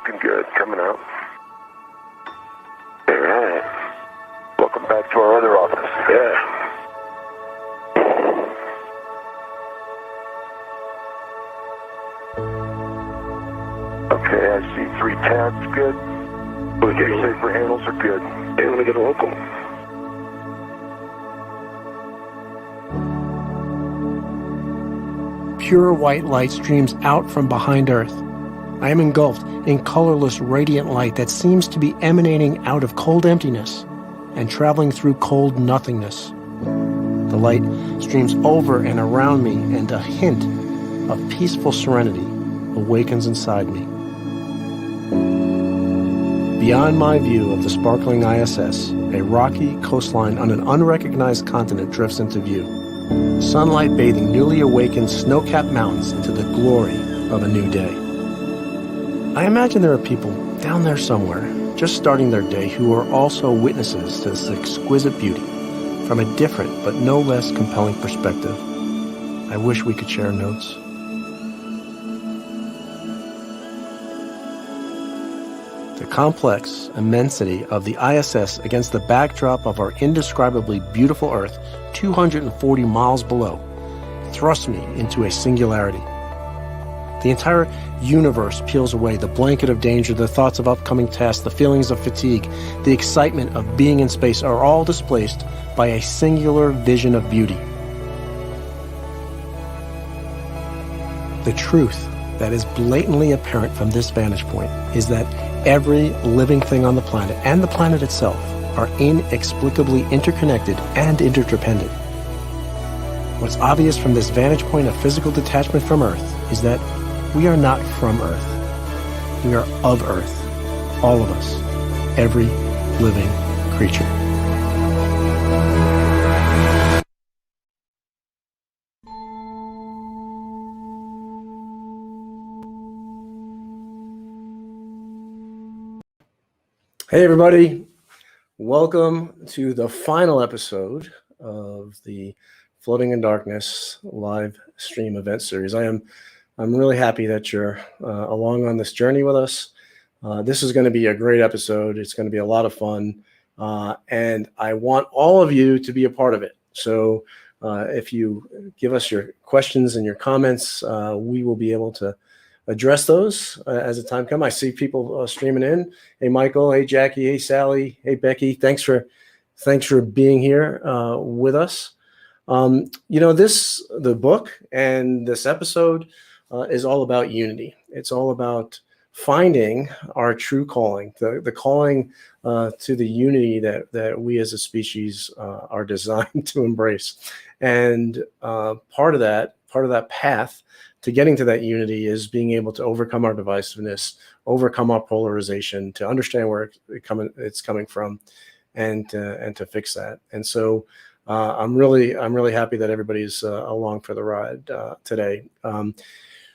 looking good. Coming out. All right. Welcome back to our other office. Yeah. Okay, I see 3 tabs. Good. Okay, safer handles are good. Hey, let me get a local. Pure white light streams out from behind Earth. I am engulfed in colorless, radiant light that seems to be emanating out of cold emptiness and traveling through cold nothingness. The light streams over and around me, and a hint of peaceful serenity awakens inside me. Beyond my view of the sparkling ISS, a rocky coastline on an unrecognized continent drifts into view. Sunlight bathing newly awakened snow-capped mountains into the glory of a new day. I imagine there are people down there somewhere, just starting their day, who are also witnesses to this exquisite beauty from a different but no less compelling perspective. I wish we could share notes. The complex immensity of the ISS against the backdrop of our indescribably beautiful Earth 240 miles below thrusts me into a singularity. The entire universe peels away the blanket of danger, the thoughts of upcoming tasks, the feelings of fatigue, the excitement of being in space are all displaced by a singular vision of beauty. The truth that is blatantly apparent from this vantage point is that every living thing on the planet and the planet itself are inexplicably interconnected and interdependent. What's obvious from this vantage point of physical detachment from Earth is that we are not from Earth. We are of Earth. All of us. Every living creature. Hey everybody, welcome to the final episode of the Floating in Darkness live stream event series. I'm really happy that you're along on this journey with us. This is going to be a great episode. It's going to be a lot of fun, and I want all of you to be a part of it. So if you give us your questions and your comments, we will be able to address those as the time comes. I see people streaming in. Hey, Michael. Hey, Jackie. Hey, Sally. Hey, Becky. Thanks for being here with us. The book and this episode is all about unity. It's all about finding our true calling, the calling to the unity that we as a species are designed to embrace. And part of that path to getting to that unity is being able to overcome our divisiveness, overcome our polarization, to understand where it's coming from, and to fix that. And so I'm really happy that everybody's along for the ride today.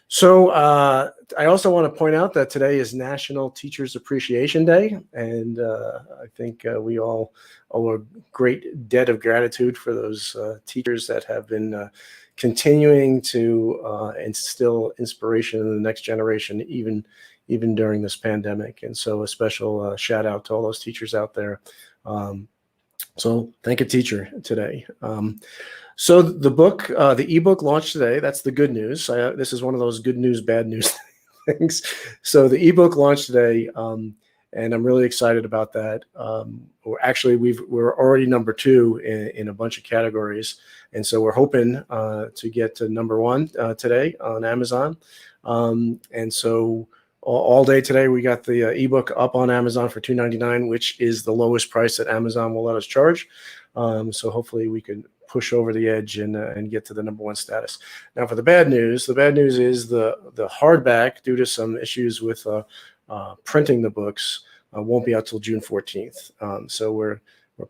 So I also want to point out that today is National Teachers Appreciation Day, and I think we all owe a great debt of gratitude for those teachers that have been continuing to instill inspiration in the next generation, even during this pandemic. And so a special shout out to all those teachers out there. So thank a teacher today. So the book, the ebook launched today. That's the good news. This is one of those good news, bad news things. So the ebook launched today, and I'm really excited about that. We're already number 2 in a bunch of categories, and so we're hoping to get to number 1 today on Amazon. And so all day today, we got the ebook up on Amazon for $2.99, which is the lowest price that Amazon will let us charge. So hopefully we can push over the edge and get to the number 1 status. Now, for the bad news is the hardback, due to some issues with printing the books, won't be out till June 14th. So we're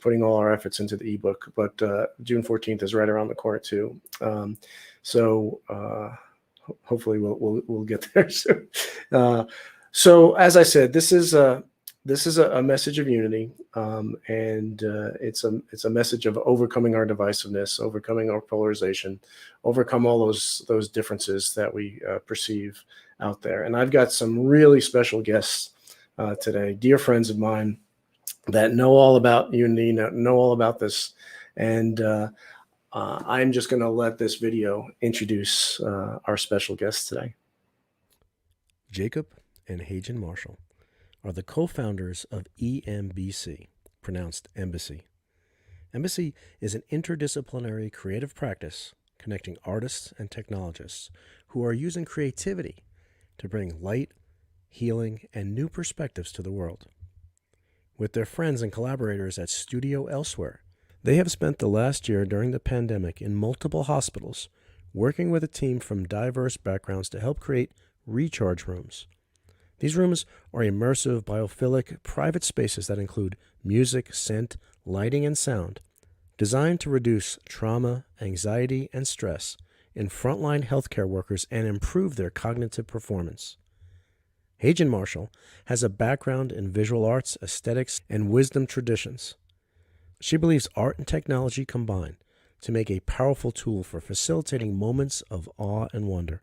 putting all our efforts into the ebook, but June 14th is right around the corner too. So hopefully we'll get there soon. So as I said, this is this is a message of unity, and it's a message of overcoming our divisiveness, overcoming our polarization, overcome all those differences that we perceive out there. And I've got some really special guests today, dear friends of mine that know all about unity, know all about this, and I'm just going to let this video introduce our special guests today. Jacob and Hae-jin Marshall are the co-founders of EMBC, pronounced embassy. Embassy is an interdisciplinary creative practice connecting artists and technologists who are using creativity to bring light, healing, and new perspectives to the world. With their friends and collaborators at Studio Elsewhere, they have spent the last year during the pandemic in multiple hospitals, working with a team from diverse backgrounds to help create recharge rooms. These rooms are immersive, biophilic, private spaces that include music, scent, lighting, and sound, designed to reduce trauma, anxiety, and stress in frontline healthcare workers and improve their cognitive performance. Hae-jin Marshall has a background in visual arts, aesthetics, and wisdom traditions. She believes art and technology combine to make a powerful tool for facilitating moments of awe and wonder.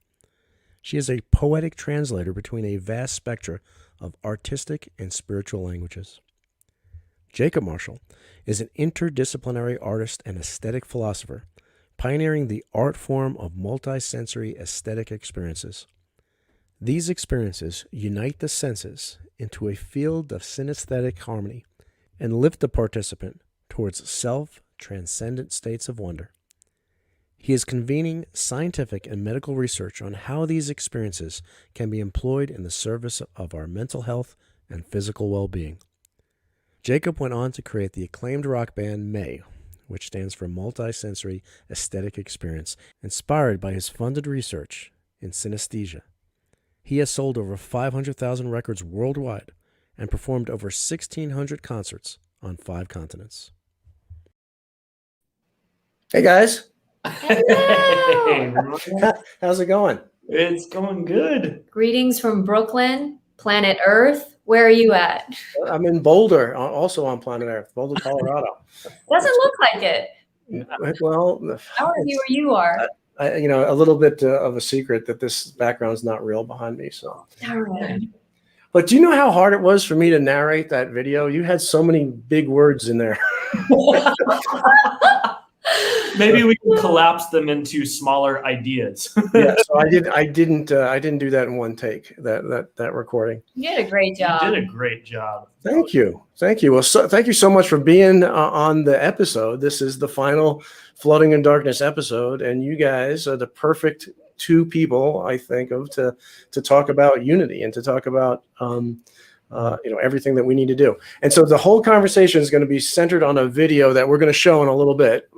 She is a poetic translator between a vast spectrum of artistic and spiritual languages. Jacob Marshall is an interdisciplinary artist and aesthetic philosopher, pioneering the art form of multisensory aesthetic experiences. These experiences unite the senses into a field of synesthetic harmony and lift the participant towards self-transcendent states of wonder. He is convening scientific and medical research on how these experiences can be employed in the service of our mental health and physical well-being. Jacob went on to create the acclaimed rock band May, which stands for Multisensory Aesthetic Experience, inspired by his funded research in synesthesia. He has sold over 500,000 records worldwide and performed over 1,600 concerts on 5 continents. Hey, guys. Hello. How's it going? It's going good. Greetings from Brooklyn, planet Earth. Where are you at? I'm in Boulder, also on planet Earth, Boulder, Colorado. Doesn't look like it. Well, I want to see where you are. a little bit of a secret that this background's not real behind me. So, All right. but do you know how hard it was for me to narrate that video? You had so many big words in there. Maybe we can collapse them into smaller ideas. Yeah, so I didn't do that in one take. That recording. You did a great job. You did a great job. Thank you. Well, thank you so much for being on the episode. This is the final Flooding in Darkness episode, and you guys are the perfect two people I think of to talk about unity and to talk about everything that we need to do. And so the whole conversation is going to be centered on a video that we're going to show in a little bit.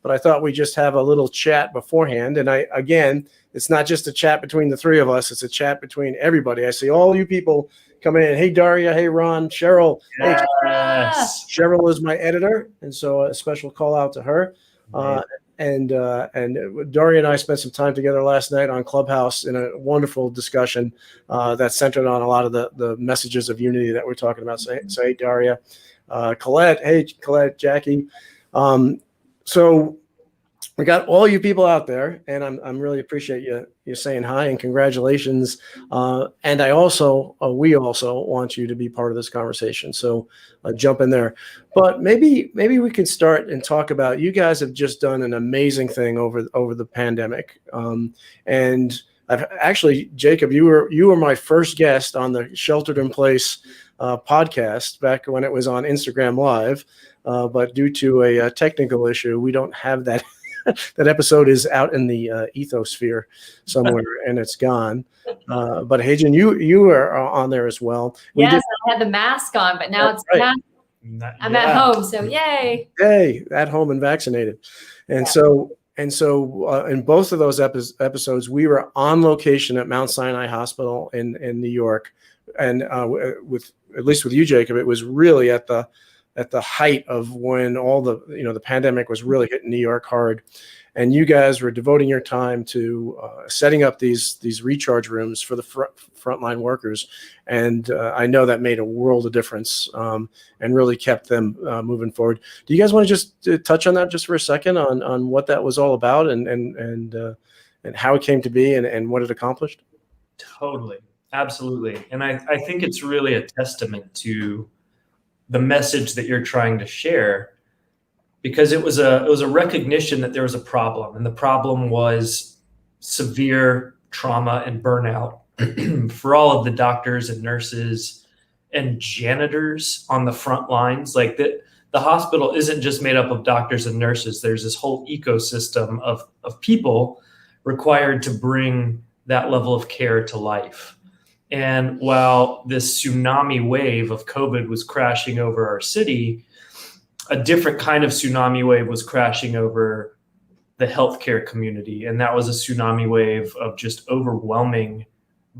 But I thought we'd just have a little chat beforehand. And again, it's not just a chat between the three of us. It's a chat between everybody. I see all you people coming in. Hey, Daria. Hey, Ron. Cheryl. Yes. Hey, Cheryl is my editor. And so a special call out to her. And Daria and I spent some time together last night on Clubhouse in a wonderful discussion that centered on a lot of the messages of unity that we're talking about. So hey, Daria. Colette. Hey, Colette, Jackie. So we got all you people out there, and I'm really appreciate you saying hi and congratulations. And we also want you to be part of this conversation. So jump in there. But maybe we can start and talk about, you guys have just done an amazing thing over the pandemic. And I've actually, Jacob, you were my first guest on the Sheltered in Place podcast back when it was on Instagram Live. But due to a technical issue, we don't have that. That episode is out in the ethosphere somewhere, and it's gone. But Hae-jin, you are on there as well. Yes, I had the mask on, but now it's right. I'm at home, so yay! Yay, at home and vaccinated. And so in both of those episodes, we were on location at Mount Sinai Hospital in New York, and with at least with you, Jacob, it was really at the at the height of when all the the pandemic was really hitting New York hard, and you guys were devoting your time to setting up these recharge rooms for the frontline workers, and I know that made a world of difference and really kept them moving forward. Do you guys want to just touch on that just for a second on what that was all about and how it came to be and what it accomplished? Totally. Absolutely. And I think it's really a testament to the message that you're trying to share, because it was a recognition that there was a problem, and the problem was severe trauma and burnout for all of the doctors and nurses and janitors on the front lines. Like the hospital isn't just made up of doctors and nurses. There's this whole ecosystem of people required to bring that level of care to life. And while this tsunami wave of COVID was crashing over our city, a different kind of tsunami wave was crashing over the healthcare community. And that was a tsunami wave of just overwhelming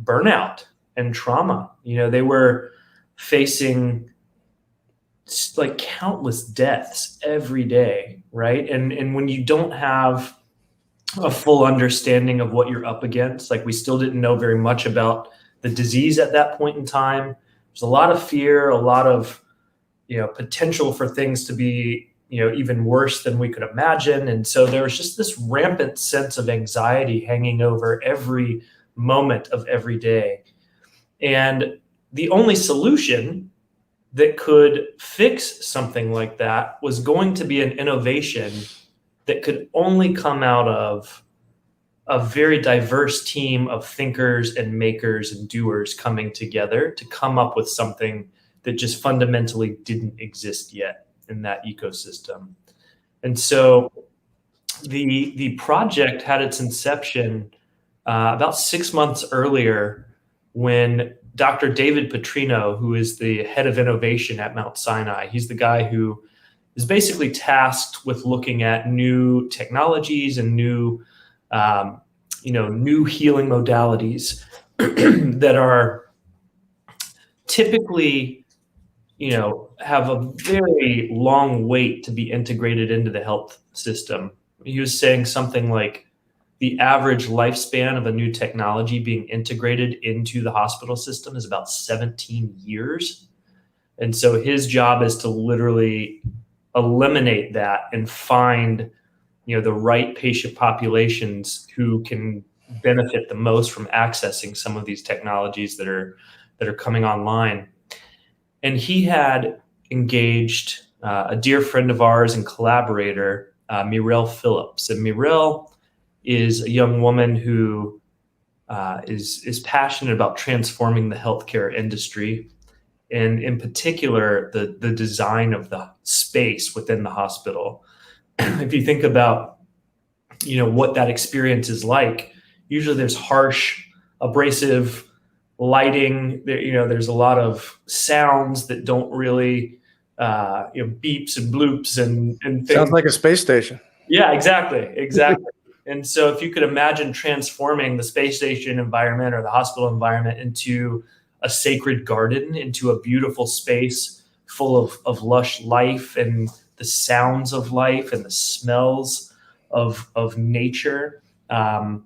burnout and trauma. They were facing like countless deaths every day, right? And when you don't have a full understanding of what you're up against, like we still didn't know very much about the disease at that point in time. There's a lot of fear, a lot of, potential for things to be, even worse than we could imagine. And so there was just this rampant sense of anxiety hanging over every moment of every day. And the only solution that could fix something like that was going to be an innovation that could only come out of a very diverse team of thinkers and makers and doers coming together to come up with something that just fundamentally didn't exist yet in that ecosystem. And so the project had its inception about 6 months earlier, when Dr. David Petrino, who is the head of innovation at Mount Sinai, he's the guy who is basically tasked with looking at new technologies and new healing modalities that are typically, have a very long wait to be integrated into the health system. He was saying something like the average lifespan of a new technology being integrated into the hospital system is about 17 years. And so his job is to literally eliminate that and find the right patient populations who can benefit the most from accessing some of these technologies that are coming online. And he had engaged a dear friend of ours and collaborator, Mirelle Phillips. And Mirelle is a young woman who is passionate about transforming the healthcare industry, and in particular, the design of the space within the hospital. If you think about, what that experience is like, usually there's harsh, abrasive lighting. There's a lot of sounds that don't really, beeps and bloops and things. Sounds like a space station. Yeah, exactly. And so if you could imagine transforming the space station environment or the hospital environment into a sacred garden, into a beautiful space full of lush life and the sounds of life and the smells of nature, that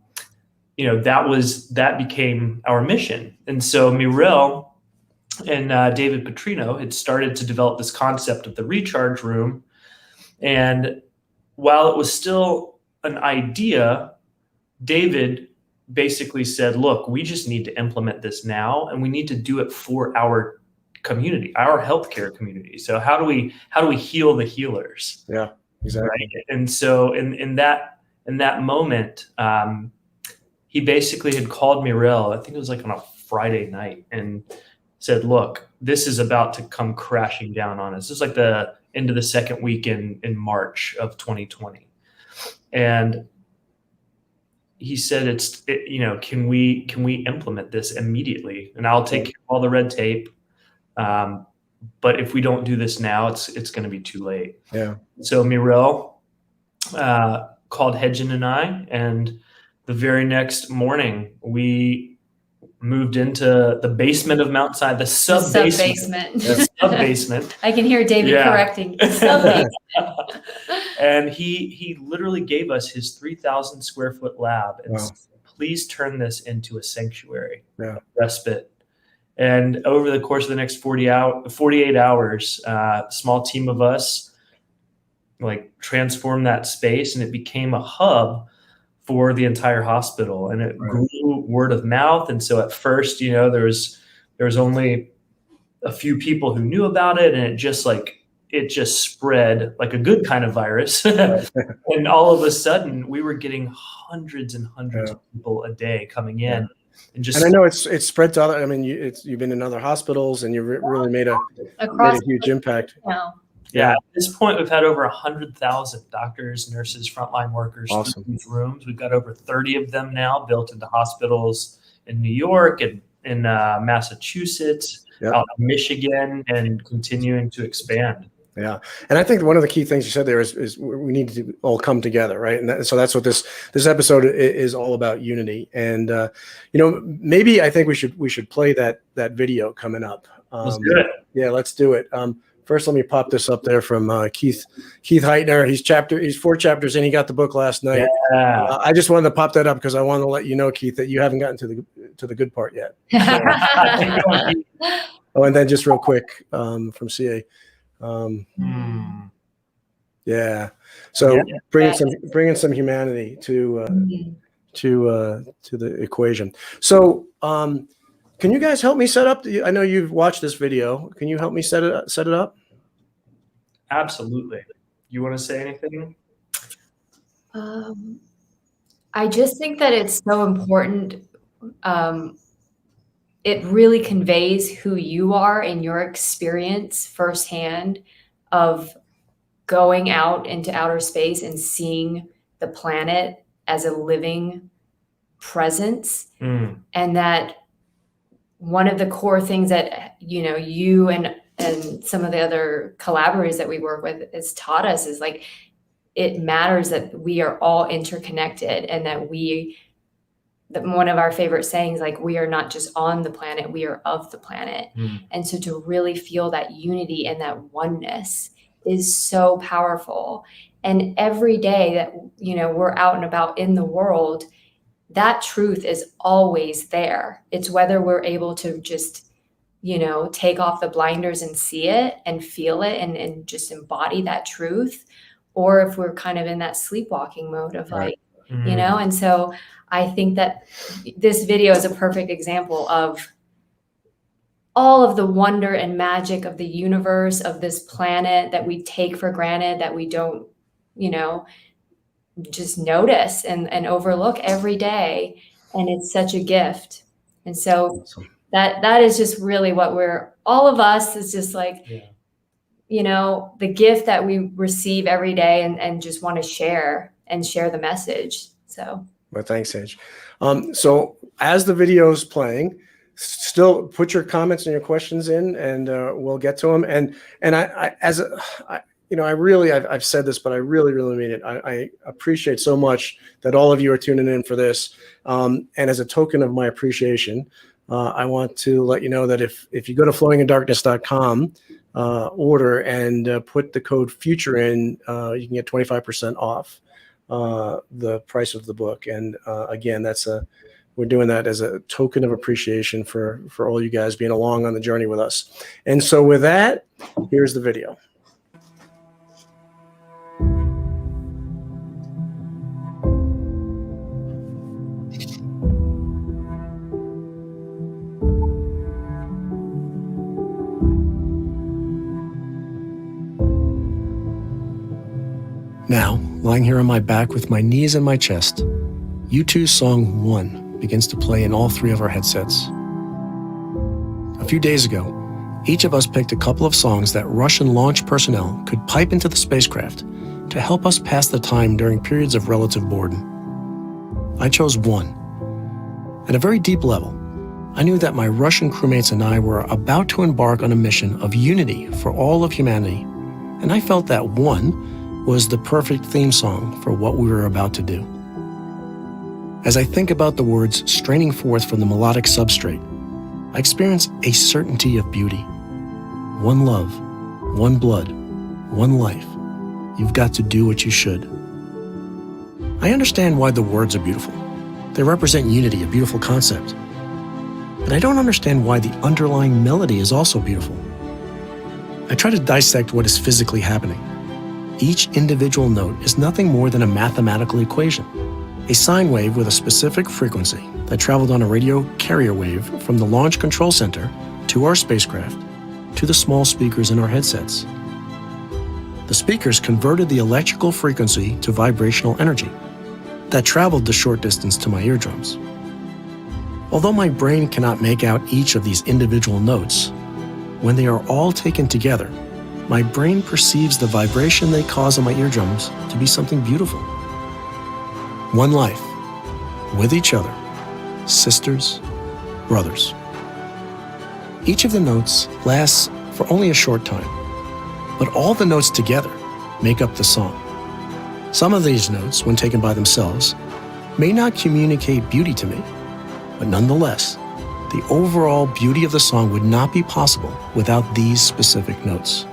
became our mission. And so Mirelle and David Petrino had started to develop this concept of the recharge room. And while it was still an idea, David basically said, look, we just need to implement this now, and we need to do it for our community, our healthcare community. So how do we heal the healers? Yeah, exactly. Right? And so in that moment, he basically had called Mirelle, I think it was like on a Friday night, and said, look, this is about to come crashing down on us. This is like the end of the second week in March of 2020. And he said, can we implement this immediately? And I'll take care of all the red tape. But if we don't do this now, it's going to be too late. Yeah. So Mirelle called Hae-jin and I, and the very next morning we moved into the basement of Mount Sinai, the sub-basement. The sub-basement. I can hear David correcting. Sub-basement. And he literally gave us his 3,000 square foot lab and said, please turn this into a sanctuary, respite. And over the course of the next 48 hours, a small team of us like transformed that space, and it became a hub for the entire hospital, and it grew word of mouth. And so at first, there was only a few people who knew about it, and it just spread like a good kind of virus. And all of a sudden we were getting hundreds and hundreds of people a day coming in. And I know it's spread to other, I mean, you've been in other hospitals, and you've really made a huge impact. Yeah. At this point, we've had over 100,000 doctors, nurses, frontline workers in these rooms. We've got over 30 of them now built into hospitals in New York and in Massachusetts, out in Michigan, and continuing to expand. Yeah. And I think one of the key things you said there is we need to all come together, right? And so that's what this episode is all about, unity. And, maybe I think we should play that video coming up. Let's do it. Yeah, let's do it. First, let me pop this up there from Keith Heitner. He's 4 chapters in. He got the book last night. Yeah. I just wanted to pop that up because I wanted to let you know, Keith, that you haven't gotten to the good part yet. Oh, and then just real quick from CA. Yeah. So bringing some humanity to the equation. So can you guys help me set up? I know you've watched this video. Can you help me set it up? Absolutely. You want to say anything? I just think that it's so important. It really conveys who you are in your experience firsthand of going out into outer space and seeing the planet as a living presence. And that one of the core things that, you and some of the other collaborators that we work with has taught us is like, it matters that we are all interconnected, and that one of our favorite sayings, like, we are not just on the planet, we are of the planet. And so to really feel that unity and that oneness is so powerful. And every day that, we're out and about in the world, that truth is always there. It's whether we're able to just, take off the blinders and see it and feel it and just embody that truth, or if we're kind of in that sleepwalking mode of and so I think that this video is a perfect example of all of the wonder and magic of the universe, of this planet that we take for granted, that we don't, just notice and overlook every day. And it's such a gift. And so that is just really what all of us is just like, the gift that we receive every day and just want to share the message. So. Well, thanks, Sage. So as the video is playing, still put your comments and your questions in, and we'll get to them. And I've said this, but I really, really mean it. I appreciate so much that all of you are tuning in for this. And as a token of my appreciation, I want to let you know that if you go to flowingindarkness.com, order and put the code FUTURE in, you can get 25% off the price of the book. And again, we're doing that as a token of appreciation for all you guys being along on the journey with us. And so with that, here's the video. Now, lying here on my back with my knees in my chest, U2's song 1 begins to play in all 3 of our headsets. A few days ago, each of us picked a couple of songs that Russian launch personnel could pipe into the spacecraft to help us pass the time during periods of relative boredom. I chose 1. At a very deep level, I knew that my Russian crewmates and I were about to embark on a mission of unity for all of humanity, and I felt that 1 was the perfect theme song for what we were about to do. As I think about the words straining forth from the melodic substrate, I experience a certainty of beauty. One love, one blood, one life. You've got to do what you should. I understand why the words are beautiful. They represent unity, a beautiful concept. But I don't understand why the underlying melody is also beautiful. I try to dissect what is physically happening. Each individual note is nothing more than a mathematical equation, a sine wave with a specific frequency that traveled on a radio carrier wave from the Launch Control Center to our spacecraft to the small speakers in our headsets. The speakers converted the electrical frequency to vibrational energy that traveled the short distance to my eardrums. Although my brain cannot make out each of these individual notes, when they are all taken together, my brain perceives the vibration they cause in my eardrums to be something beautiful. One life, with each other, sisters, brothers. Each of the notes lasts for only a short time, but all the notes together make up the song. Some of these notes, when taken by themselves, may not communicate beauty to me, but nonetheless, the overall beauty of the song would not be possible without these specific notes.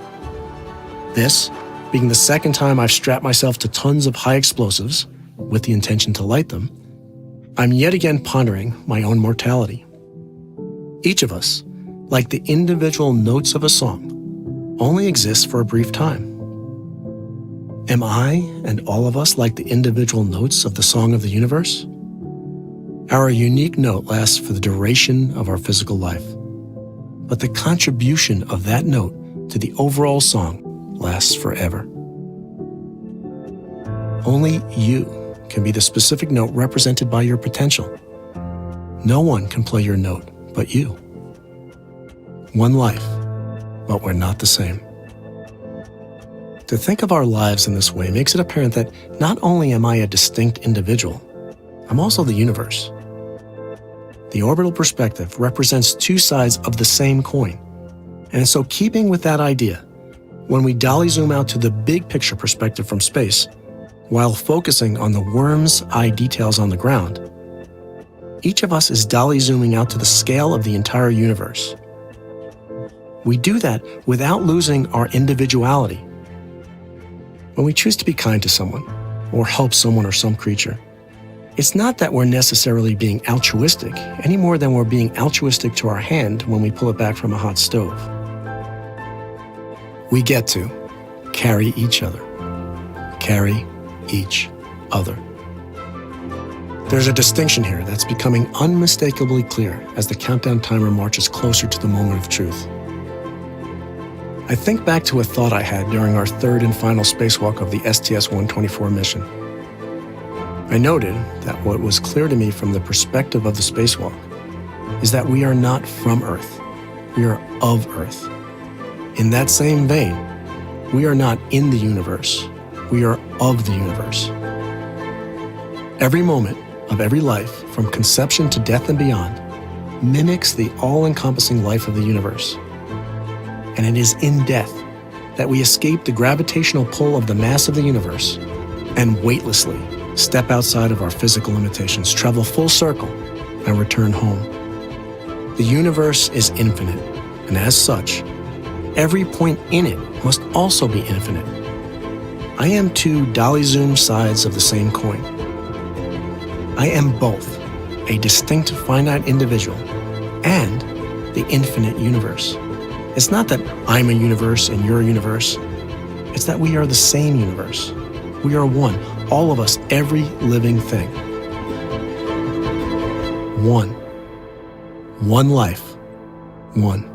This, being the second time I've strapped myself to tons of high explosives with the intention to light them, I'm yet again pondering my own mortality. Each of us, like the individual notes of a song, only exists for a brief time. Am I and all of us like the individual notes of the song of the universe? Our unique note lasts for the duration of our physical life, but the contribution of that note to the overall song lasts forever. Only you can be the specific note represented by your potential. No one can play your note but you. One life, but we're not the same. To think of our lives in this way makes it apparent that not only am I a distinct individual, I'm also the universe. The orbital perspective represents two sides of the same coin. And so keeping with that idea, when we dolly zoom out to the big picture perspective from space, while focusing on the worm's eye details on the ground, each of us is dolly zooming out to the scale of the entire universe. We do that without losing our individuality. When we choose to be kind to someone, or help someone or some creature, it's not that we're necessarily being altruistic any more than we're being altruistic to our hand when we pull it back from a hot stove. We get to carry each other. Carry each other. There's a distinction here that's becoming unmistakably clear as the countdown timer marches closer to the moment of truth. I think back to a thought I had during our third and final spacewalk of the STS-124 mission. I noted that what was clear to me from the perspective of the spacewalk is that we are not from Earth, we are of Earth. In that same vein, we are not in the universe, we are of the universe. Every moment of every life, from conception to death and beyond, mimics the all-encompassing life of the universe. And it is in death that we escape the gravitational pull of the mass of the universe and weightlessly step outside of our physical limitations, travel full circle, and return home. The universe is infinite, and as such, every point in it must also be infinite. I am two dolly zoom sides of the same coin. I am both a distinct finite individual and the infinite universe. It's not that I'm a universe and you're a universe. It's that we are the same universe. We are one, all of us, every living thing. One. One life. One.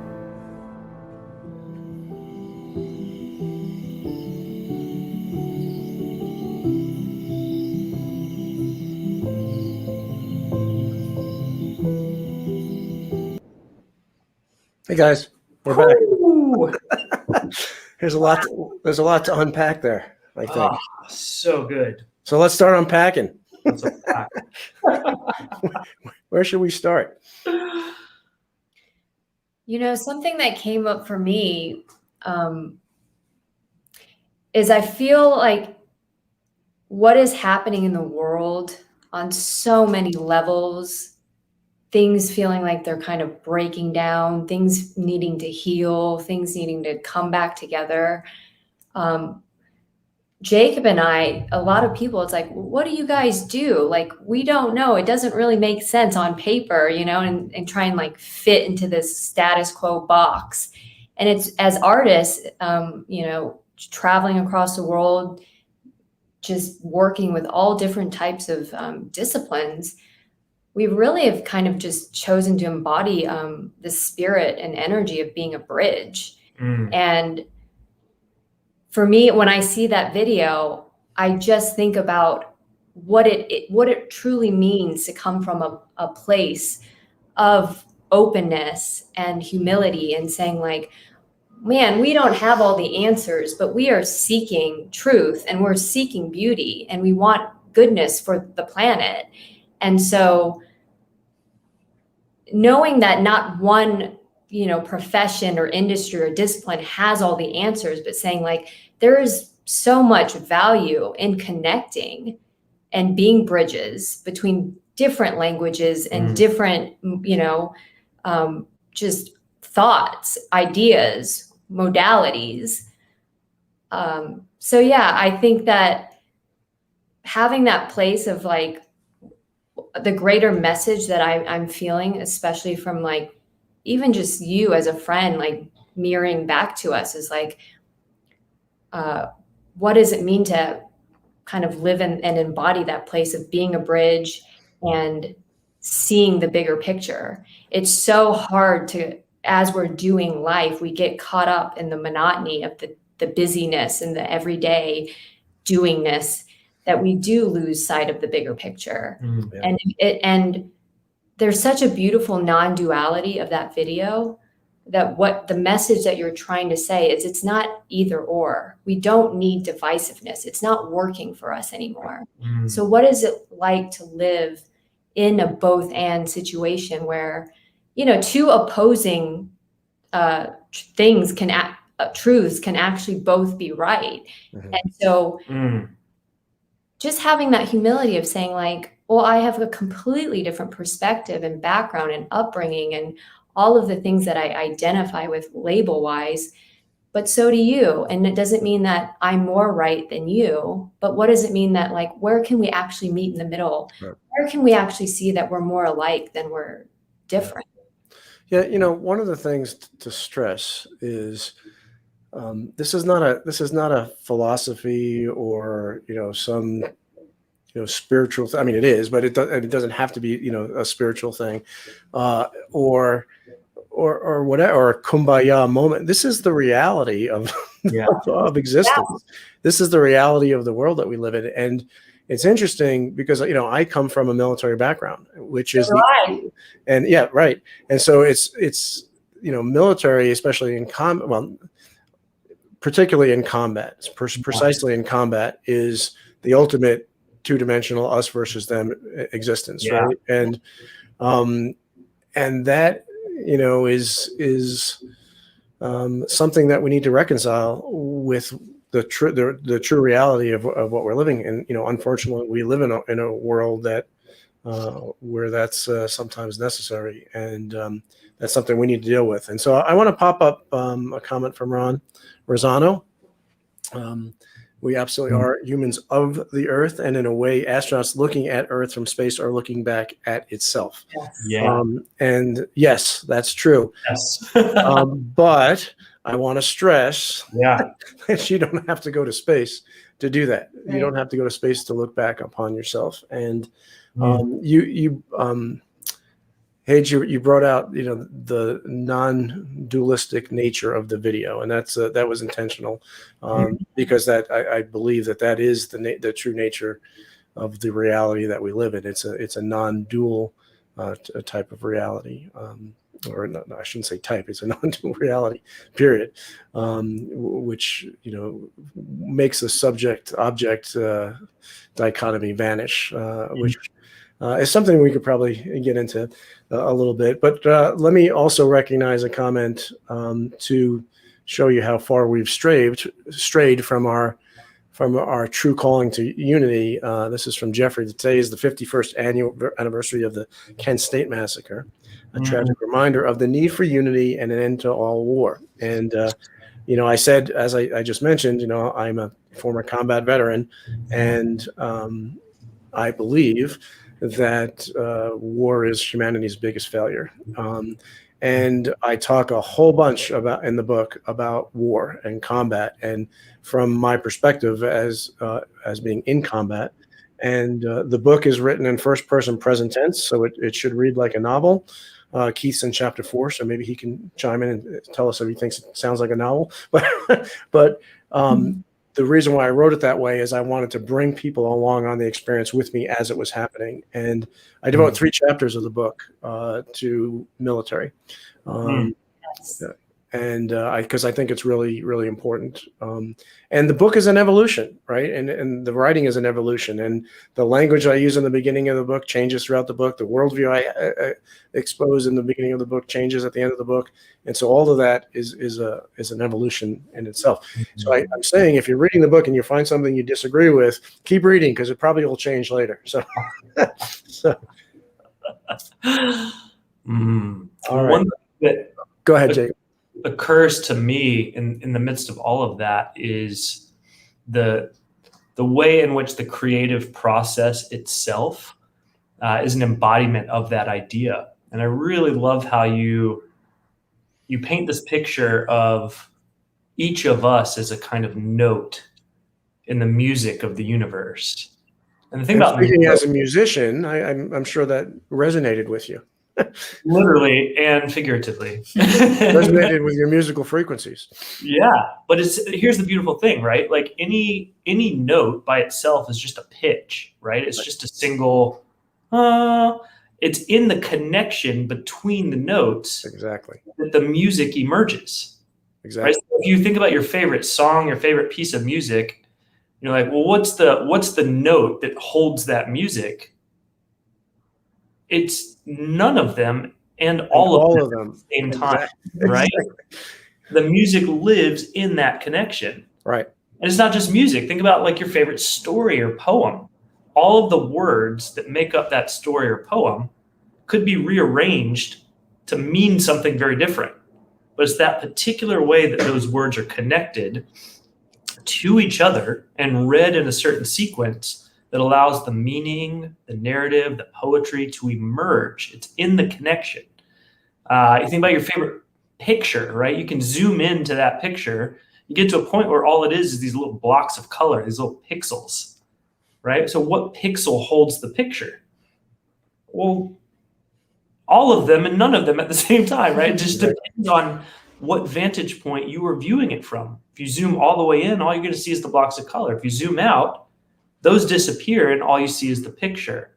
Hey guys, we're back. Ooh. There's a lot to unpack there, I think. Oh, so good. So let's start unpacking. Let's unpack. Where should we start? You know, something that came up for me is I feel like what is happening in the world on so many levels, things feeling like they're kind of breaking down, things needing to heal, things needing to come back together. Jacob and I, a lot of people, it's like, what do you guys do? Like, we don't know. It doesn't really make sense on paper, you know, and try and like fit into this status quo box. And it's, as artists, you know, traveling across the world, just working with all different types of disciplines, we really have kind of just chosen to embody the spirit and energy of being a bridge. And for me, when I see that video, I just think about what it truly means to come from a place of openness and humility and saying like, man, we don't have all the answers, but we are seeking truth and we're seeking beauty and we want goodness for the planet. And so knowing that not one, you know, profession or industry or discipline has all the answers, but saying like, there is so much value in connecting and being bridges between different languages and different, you know, just thoughts, ideas, modalities. So yeah, I think that having that place of like the greater message that I'm feeling, especially from like even just you as a friend, like mirroring back to us, is like, what does it mean to kind of live in and embody that place of being a bridge and seeing the bigger picture? It's so hard to, as we're doing life, we get caught up in the monotony of the busyness and the everyday doingness that we do lose sight of the bigger picture. Yeah. And there's such a beautiful non-duality of that video, that what the message that you're trying to say is it's not either or. We don't need divisiveness. It's not working for us anymore. So what is it like to live in a both and situation where, you know, two opposing things can truths can actually both be right. And so just having that humility of saying like, well, I have a completely different perspective and background and upbringing and all of the things that I identify with label wise, but so do you. And it doesn't mean that I'm more right than you, but what does it mean that like, where can we actually meet in the middle? Right. Where can we actually see that we're more alike than we're different? Yeah. You know, one of the things to stress is this is not a philosophy or, you know, some, you know, spiritual. I mean, it is, but it doesn't have to be, you know, a spiritual thing, or whatever, or a kumbaya moment. This is the reality of of existence. Yeah. This is the reality of the world that we live in, and it's interesting because, you know, I come from a military background, which is and yeah, right, and so it's you know, military, especially in combat, well, particularly in combat, precisely in combat, is the ultimate two-dimensional us versus them existence, right? And that, you know, is something that we need to reconcile with the true reality of what we're living in. You know, unfortunately, we live in a world that where that's sometimes necessary, and that's something we need to deal with. And so I want to pop up a comment from Ron Rosano. We absolutely are humans of the Earth, and in a way, astronauts looking at Earth from space are looking back at itself. And yes, that's true. Yes. But I want to stress that you don't have to go to space to do that. Right. You don't have to go to space to look back upon yourself. And you brought out, you know, the non-dualistic nature of the video, and that was intentional, because that I believe that is the true nature of the reality that we live in. It's a non-dual type of reality, or no, I shouldn't say type. It's a non-dual reality, period, which, you know, makes the subject-object dichotomy vanish, which is something we could probably get into a little bit. But let me also recognize a comment to show you how far we've strayed from our from our true calling to unity. This is from Jeffrey. Today is the 51st anniversary of the Kent State Massacre, a tragic reminder of the need for unity and an end to all war. And, I said, as I just mentioned, I'm a former combat veteran, and I believe that war is humanity's biggest failure. And I talk a whole bunch in the book about war and combat, and from my perspective as being in combat. And the book is written in first person present tense, so it should read like a novel. Keith's in chapter 4, so maybe he can chime in and tell us if he thinks it sounds like a novel. But the reason why I wrote it that way is I wanted to bring people along on the experience with me as it was happening. And I devote 3 chapters of the book to military. Yes. And because I think it's really, really important. And the book is an evolution, right? And the writing is an evolution. And the language I use in the beginning of the book changes throughout the book. The worldview I expose in the beginning of the book changes at the end of the book. And so all of that is an evolution in itself. So I'm saying, if you're reading the book and you find something you disagree with, keep reading, because it probably will change later. So, all right. One thing that Go ahead, Jake. Occurs to me in the midst of all of that is the way in which the creative process itself is an embodiment of that idea. And I really love how you paint this picture of each of us as a kind of note in the music of the universe. And the thing about speaking as a musician, I'm sure that resonated with you. Literally and figuratively. Resonated with your musical frequencies. Yeah, but here's the beautiful thing, right? Like any note by itself is just a pitch, right? It's just a single it's in the connection between the notes exactly that the music emerges. Exactly. Right? So if you think about your favorite song, your favorite piece of music, you're like, well, what's the note that holds that music? It's none of them and all of them at the same time, right? Exactly. The music lives in that connection. Right. And it's not just music. Think about like your favorite story or poem. All of the words that make up that story or poem could be rearranged to mean something very different. But it's that particular way that those words are connected to each other and read in a certain sequence that allows the meaning, the narrative, the poetry to emerge. It's in the connection. You think about your favorite picture, right? You can zoom into that picture. You get to a point where all it is these little blocks of color, these little pixels, right? So what pixel holds the picture? Well, all of them and none of them at the same time, right? It just depends on what vantage point you are viewing it from. If you zoom all the way in, all you're going to see is the blocks of color. If you zoom out, those disappear and all you see is the picture.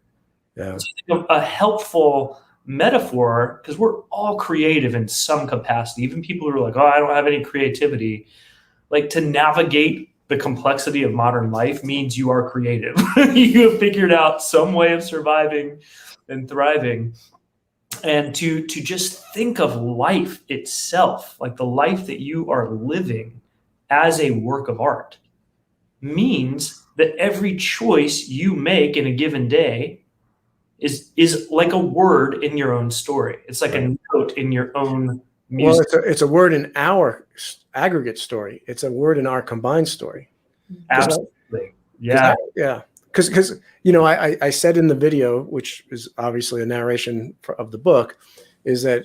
Yeah. So a helpful metaphor, because we're all creative in some capacity, even people who are like, oh, I don't have any creativity. Like, to navigate the complexity of modern life means you are creative. You have figured out some way of surviving and thriving. And to just think of life itself, like the life that you are living as a work of art, means that every choice you make in a given day is like a word in your own story. It's like a note in your own music. Well, it's a word in our aggregate story. It's a word in our combined story. Absolutely. Yeah. Yeah. Because I said in the video, which is obviously a narration of the book, is that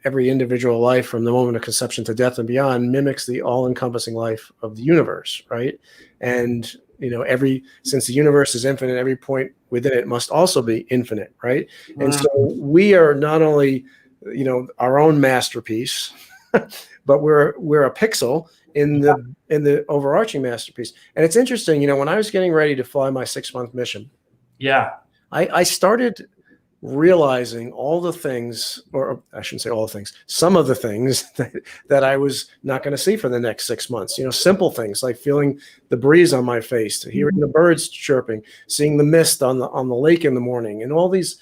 every individual life from the moment of conception to death and beyond mimics the all-encompassing life of the universe, right? And since the universe is infinite, every point within it must also be infinite, right? Wow. And so we are not only, our own masterpiece, but we're a pixel in the overarching masterpiece. And it's interesting, when I was getting ready to fly my 6-month mission, I started realizing all the things, or I shouldn't say all the things, some of the things that I was not going to see for the next 6 months. Simple things like feeling the breeze on my face, hearing the birds chirping, seeing the mist on the lake in the morning, and all these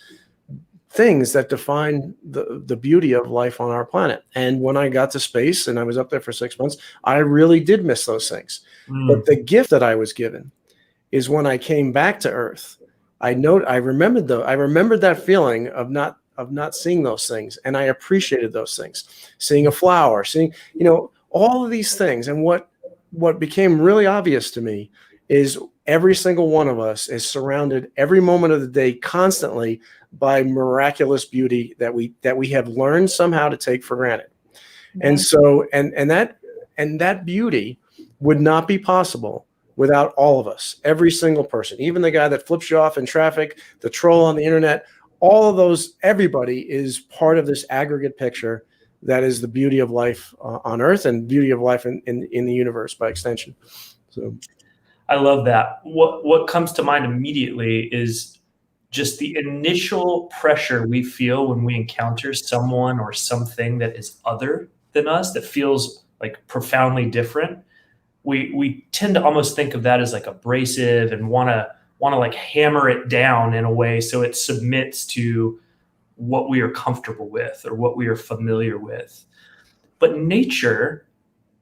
things that define the beauty of life on our planet. And when I got to space and I was up there for 6 months, I really did miss those things. But the gift that I was given is when I came back to Earth, I remembered that feeling of not seeing those things, and I appreciated those things. Seeing a flower, seeing, all of these things. And what became really obvious to me is every single one of us is surrounded every moment of the day constantly by miraculous beauty that we have learned somehow to take for granted. And so and that beauty would not be possible without all of us, every single person, even the guy that flips you off in traffic, the troll on the internet, all of those, everybody is part of this aggregate picture that is the beauty of life on Earth and beauty of life in the universe by extension. So I love that. What comes to mind immediately is just the initial pressure we feel when we encounter someone or something that is other than us, that feels like profoundly different. We tend to almost think of that as like abrasive and want to like hammer it down in a way so it submits to what we are comfortable with or what we are familiar with. But nature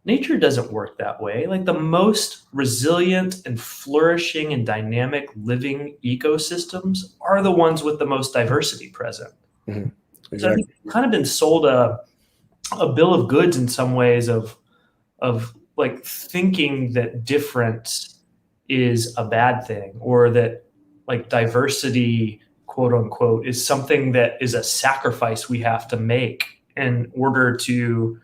doesn't work that way. Like the most resilient and flourishing and dynamic living ecosystems are the ones with the most diversity present. Mm-hmm. Exactly. So I think we've kind of been sold a bill of goods in some ways of like thinking that difference is a bad thing, or that like diversity, quote unquote, is something that is a sacrifice we have to make in order to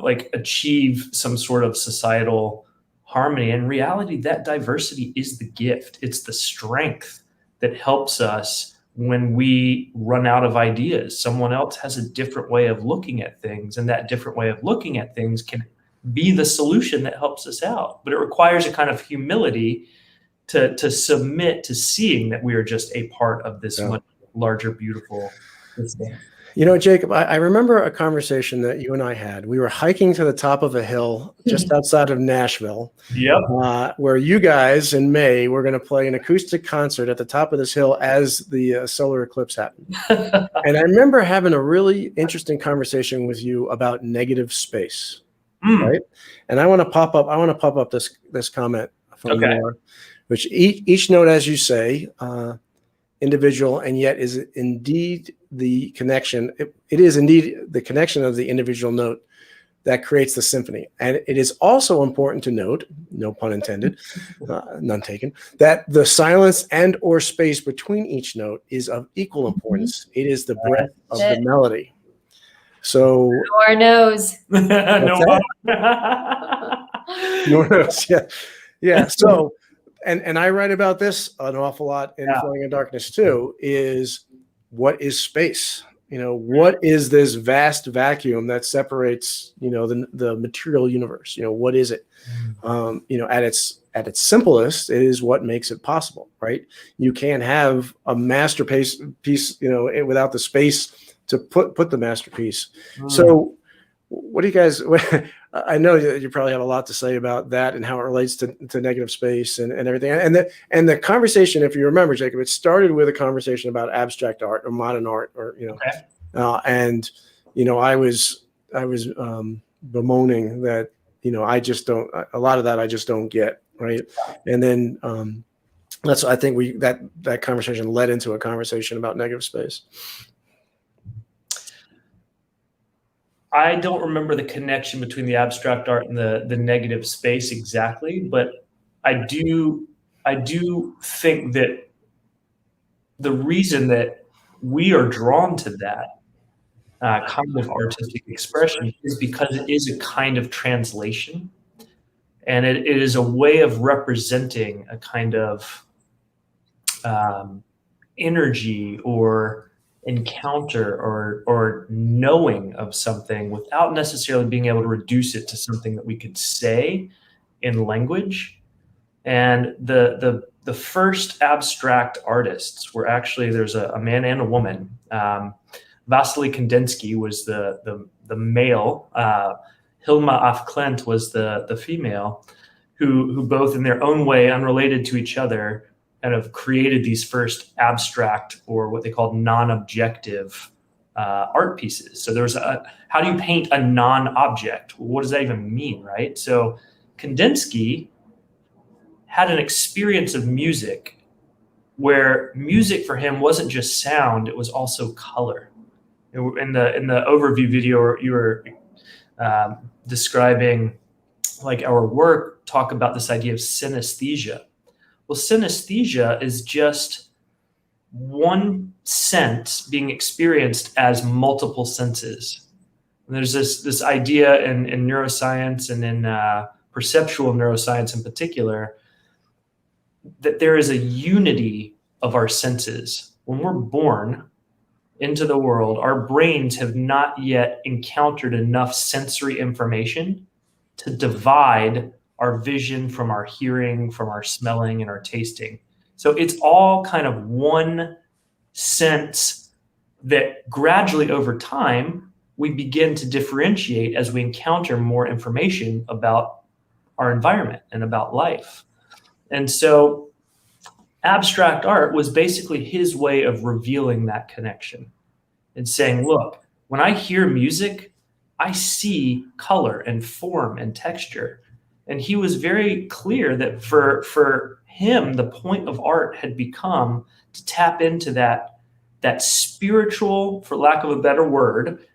like achieve some sort of societal harmony. In reality, that diversity is the gift. It's the strength that helps us when we run out of ideas. Someone else has a different way of looking at things, and that different way of looking at things can be the solution that helps us out. But it requires a kind of humility to submit to seeing that we are just a part of this much larger, beautiful thing. Jacob, I remember a conversation that you and I had. We were hiking to the top of a hill just outside of Nashville. Yep. Where you guys in May were going to play an acoustic concert at the top of this hill as the solar eclipse happened. And I remember having a really interesting conversation with you about negative space. Right. And I want to pop up this comment from you, which each note, as you say, individual, and yet is indeed the connection. It is indeed the connection of the individual note that creates the symphony. And it is also important to note, no pun intended, none taken, that the silence and or space between each note is of equal importance. It is the breadth of the melody. So Nor knows. No. Nor knows. Yeah. So, and I write about this an awful lot in Flowing in Darkness too. Is what is space? What is this vast vacuum that separates the material universe? What is it? At its simplest, it is what makes it possible, right? You can't have a masterpiece without the space to put the masterpiece. So what do you guys, I know that you probably have a lot to say about that and how it relates to negative space and everything. And the conversation, if you remember, Jacob, it started with a conversation about abstract art or modern art, or, and, I was bemoaning that, I just don't, a lot of that I just don't get. Right. And then I think that conversation led into a conversation about negative space. I don't remember the connection between the abstract art and the negative space exactly, but I do think that the reason that we are drawn to that kind of artistic expression is because it is a kind of translation, and it is a way of representing a kind of energy or encounter or knowing of something without necessarily being able to reduce it to something that we could say in language. And the first abstract artists were actually, there's a man and a woman. Vasily Kandinsky was the male. Hilma af Klint was the female, who both in their own way, unrelated to each other, kind of created these first abstract, or what they called non-objective art pieces. So there's how do you paint a non-object? What does that even mean, right? So Kandinsky had an experience of music where music for him wasn't just sound, it was also color. In the overview video, you were describing like our work, talk about this idea of synesthesia. Well, synesthesia is just one sense being experienced as multiple senses. And there's this idea in neuroscience and in perceptual neuroscience in particular, that there is a unity of our senses. When we're born into the world, our brains have not yet encountered enough sensory information to divide our vision from our hearing, from our smelling and our tasting. So it's all kind of one sense that gradually over time, we begin to differentiate as we encounter more information about our environment and about life. And so abstract art was basically his way of revealing that connection and saying, look, when I hear music, I see color and form and texture. And he was very clear that for him, the point of art had become to tap into that spiritual, for lack of a better word,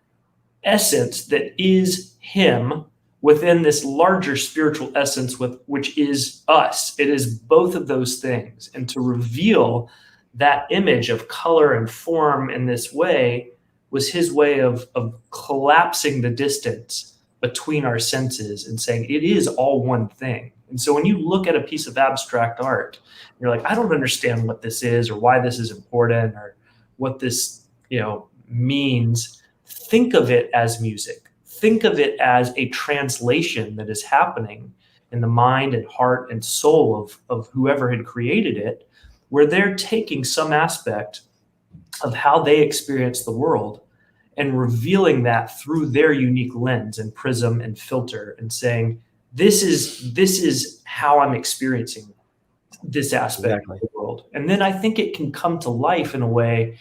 essence that is him within this larger spiritual essence, which is us. It is both of those things. And to reveal that image of color and form in this way was his way of collapsing the distance between our senses and saying it is all one thing. And so when you look at a piece of abstract art, you're like, I don't understand what this is or why this is important or what this, means. Think of it as music. Think of it as a translation that is happening in the mind and heart and soul of whoever had created it, where they're taking some aspect of how they experience the world and revealing that through their unique lens and prism and filter and saying, this is how I'm experiencing this aspect of the world. And then I think it can come to life in a way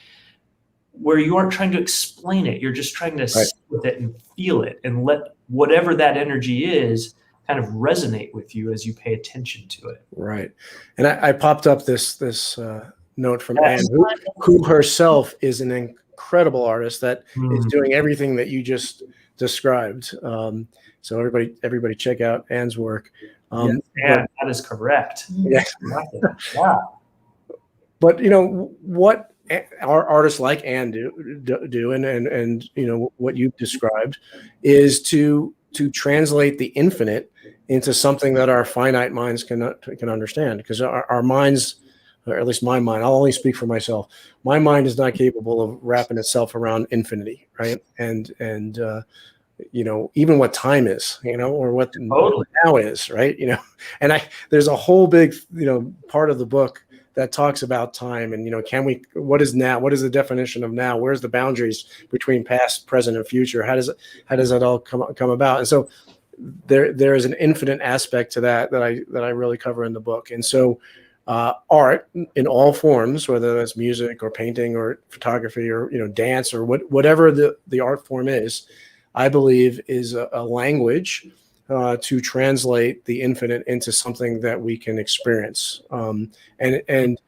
where you aren't trying to explain it. You're just trying to sit with it and feel it and let whatever that energy is kind of resonate with you as you pay attention to it. Right. And I popped up this note from Anne, who herself is an incredible artist that is doing everything that you just described. So everybody check out Anne's work. Yes, Anne, that is correct. Yeah. Yeah. But what our artists like Anne do and what you've described is to translate the infinite into something that our finite minds can understand, because our minds, or at least my mind, I'll only speak for myself, my mind is not capable of wrapping itself around infinity, right? And even what time is, or what now is, right? And there's a whole big part of the book that talks about time and, what is now? What is the definition of now? Where's the boundaries between past, present, and future? How does that all come about? And so there is an infinite aspect to that I really cover in the book. And so art in all forms, whether that's music or painting or photography or, dance or whatever the art form is, I believe is a language to translate the infinite into something that we can experience. And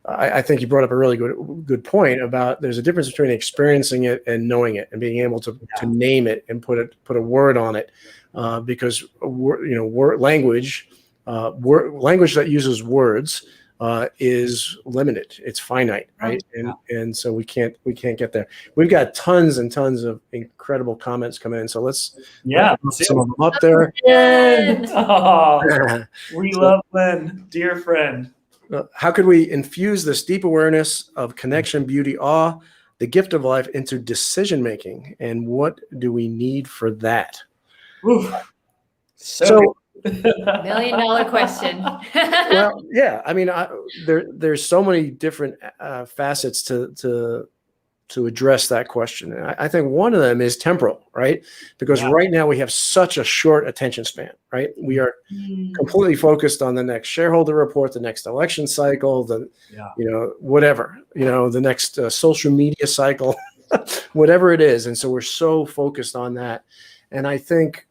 I think you brought up a really good point about there's a difference between experiencing it and knowing it and being able to name it and put a word on it, because language that uses words is limited. It's finite, right? And so we can't get there. We've got tons and tons of incredible comments coming in. So let's put some of them up there. Oh, we love Lynn, dear friend. How could we infuse this deep awareness of connection, beauty, awe, the gift of life into decision making, and what do we need for that? So $1 million question. Well, yeah. I mean, there's so many different facets to to address that question. And I think one of them is temporal, right? Because right now we have such a short attention span, right? We are completely focused on the next shareholder report, the next election cycle, whatever, the next social media cycle, whatever it is. And so we're so focused on that. And I think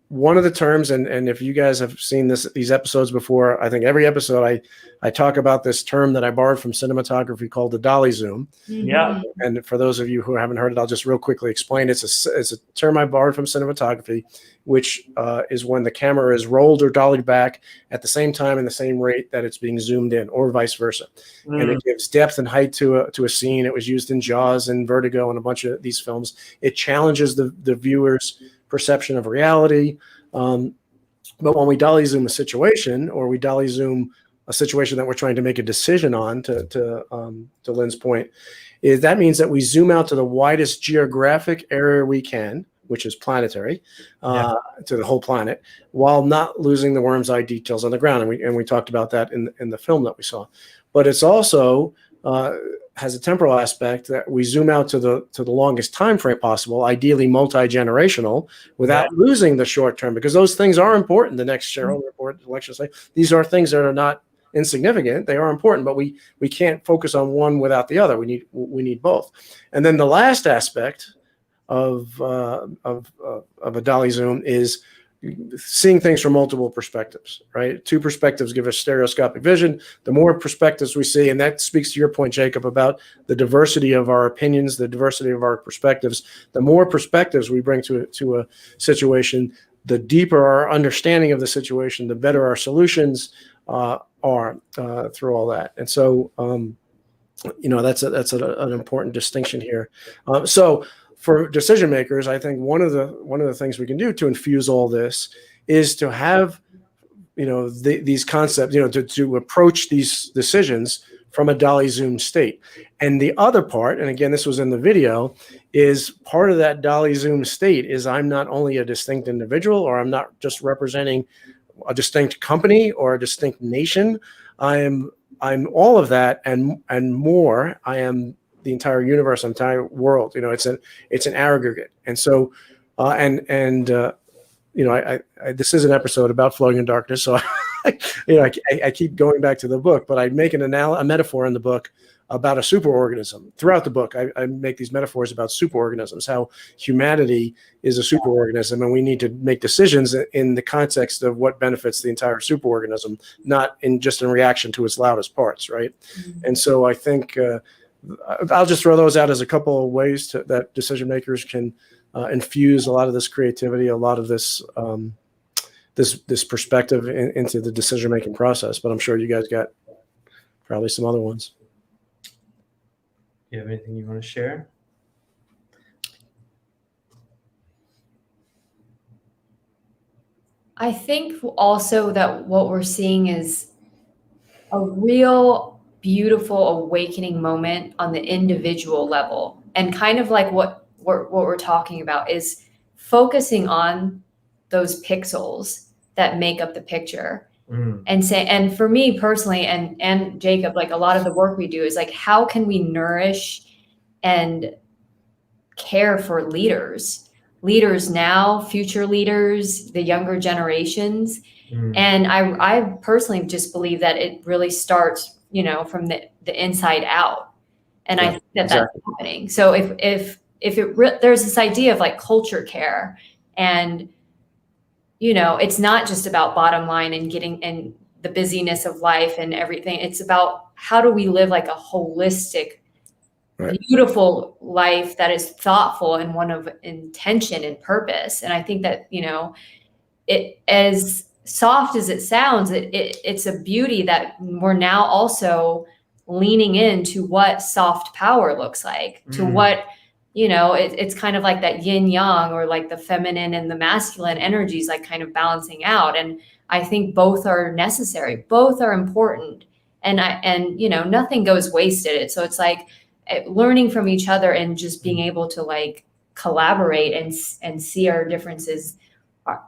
one of the terms, and if you guys have seen these episodes before, I think every episode I talk about this term that I borrowed from cinematography called the Dolly Zoom. Yeah. And for those of you who haven't heard it, I'll just real quickly explain. It's a term I borrowed from cinematography, which is when the camera is rolled or dollied back at the same time and the same rate that it's being zoomed in, or vice versa. And it gives depth and height to a scene. It was used in Jaws and Vertigo and a bunch of these films. It challenges the viewer's perception of reality. But when we dolly zoom a situation, or we dolly zoom a situation that we're trying to make a decision on, to Lynn's point, is that means that we zoom out to the widest geographic area we can, which is planetary, to the whole planet, while not losing the worm's eye details on the ground. And we talked about that in the film that we saw. But it's also has a temporal aspect, that we zoom out to the longest time frame possible, ideally multi-generational, without losing the short term, because those things are important. The next shareholder report, election cycle, these are things that are not insignificant. They are important, but we can't focus on one without the other. We need both. And then the last aspect of a dolly zoom is seeing things from multiple perspectives, right? Two perspectives give us stereoscopic vision. The more perspectives we see, and that speaks to your point, Jacob, about the diversity of our opinions, the diversity of our perspectives, the more perspectives we bring to a situation, the deeper our understanding of the situation, the better our solutions are through all that. And so, that's an important distinction here. So for decision makers, I think one of the things we can do to infuse all this is to have, these concepts, to approach these decisions from a dolly zoom state. And the other part, and again, this was in the video, is part of that dolly zoom state is I'm not only a distinct individual, or I'm not just representing a distinct company or a distinct nation. I'm all of that and more. I am the entire universe, entire world. It's an aggregate. And so, this is an episode about floating in darkness. So, I keep going back to the book, but I make a metaphor in the book about a superorganism. Throughout the book, I make these metaphors about superorganisms, how humanity is a superorganism, and we need to make decisions in the context of what benefits the entire superorganism, not just in reaction to its loudest parts, right? Mm-hmm. And so I think I'll just throw those out as a couple of ways that decision makers can infuse a lot of this creativity, a lot of this this perspective into the decision making process. But I'm sure you guys got probably some other ones. You have anything you want to share? I think also that what we're seeing is a real beautiful awakening moment on the individual level, and kind of like what we're talking about is focusing on those pixels that make up the picture. And for me personally, and Jacob, like a lot of the work we do is like, how can we nourish and care for leaders now, future leaders, the younger generations. And I personally just believe that it really starts, from the inside out. And I think that's happening. So if there's this idea of like culture care, and it's not just about bottom line and getting and the busyness of life and everything. It's about how do we live like a holistic, beautiful life that is thoughtful and one of intention and purpose. And I think that, it, as soft as it sounds, it's a beauty that we're now also leaning into what soft power looks like, to what, it's kind of like that yin yang, or like the feminine and the masculine energies, like kind of balancing out. And I think both are necessary, both are important. And nothing goes wasted. So it's like learning from each other and just being able to like collaborate and see our differences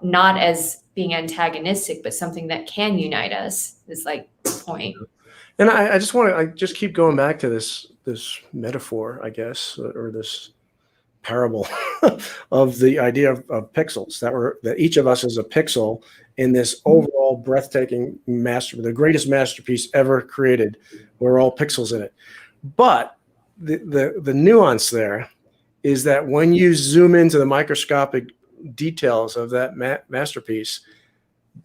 not as being antagonistic, but something that can unite us is like the point. And I just want to, I just keep going back to this metaphor, I guess, or this parable of the idea of pixels, that each of us is a pixel in this overall breathtaking the greatest masterpiece ever created. We're all pixels in it. But the nuance there is that when you zoom into the microscopic details of that masterpiece,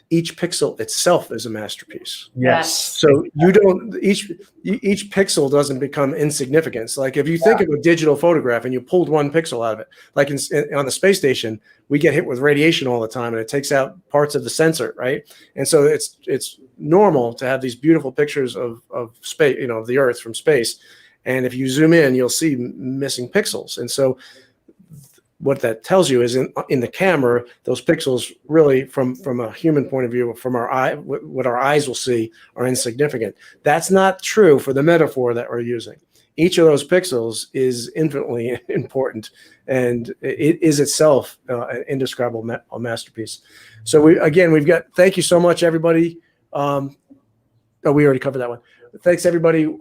each pixel itself is a masterpiece. Yes. So you don't, each pixel doesn't become insignificant. Like if you think of a digital photograph and you pulled one pixel out of it, like on the space station, we get hit with radiation all the time and it takes out parts of the sensor, right? And so it's normal to have these beautiful pictures of space, of the Earth from space. And if you zoom in, you'll see missing pixels. And so what that tells you is in the camera, those pixels really, from a human point of view, from our eye, what our eyes will see, are insignificant. That's not true for the metaphor that we're using. Each of those pixels is infinitely important, and it is itself an indescribable masterpiece. So we've got. Thank you so much, everybody. We already covered that one. Thanks, everybody.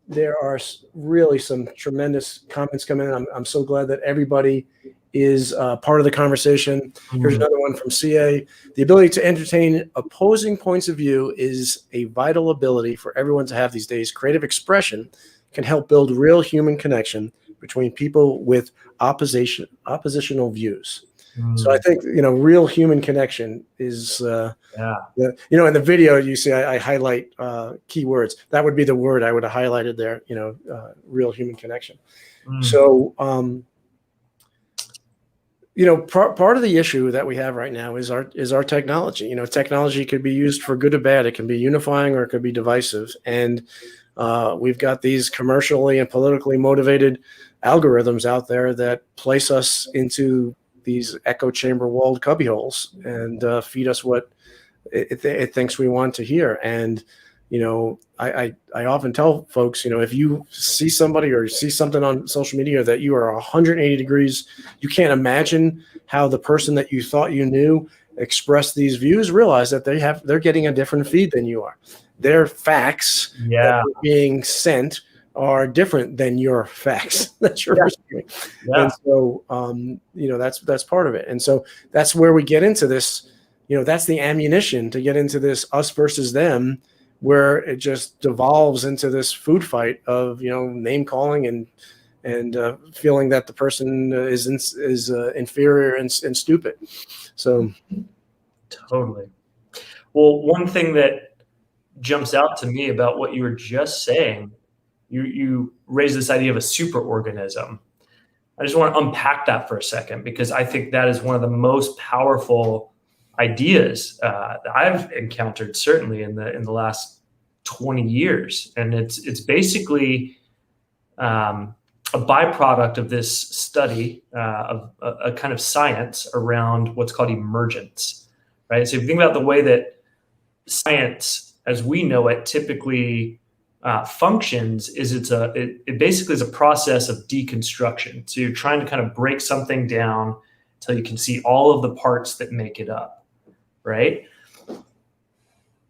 There are really some tremendous comments coming in. I'm so glad that everybody is part of the conversation. Here's another one from CA. The ability to entertain opposing points of view is a vital ability for everyone to have these days. Creative expression can help build real human connection between people with oppositional views. So I think, real human connection is, in the video you see, I highlight keywords. That would be the word I would have highlighted there, real human connection. So, part of the issue that we have right now is our technology. Technology could be used for good or bad. It can be unifying or it could be divisive. And we've got these commercially and politically motivated algorithms out there that place us into these echo chamber walled cubbyholes and feed us what it thinks we want to hear. And I often tell folks, if you see somebody or see something on social media that you are 180 degrees, you can't imagine how the person that you thought you knew expressed these views, realize that they're getting a different feed than you are. Their facts that are being sent are different than your facts that you're receiving. And so, that's part of it. And so that's where we get into this, that's the ammunition to get into this us versus them, where it just devolves into this food fight of, name calling and feeling that the person is inferior and stupid. So. Totally. Well, one thing that jumps out to me about what you were just saying, you raised this idea of a superorganism. I just want to unpack that for a second, because I think that is one of the most powerful ideas that I've encountered, certainly in the last 20 years. And it's basically a byproduct of this study of a kind of science around what's called emergence, right? So if you think about the way that science, as we know it, typically functions, is it basically is a process of deconstruction. So you're trying to kind of break something down until you can see all of the parts that make it up, right?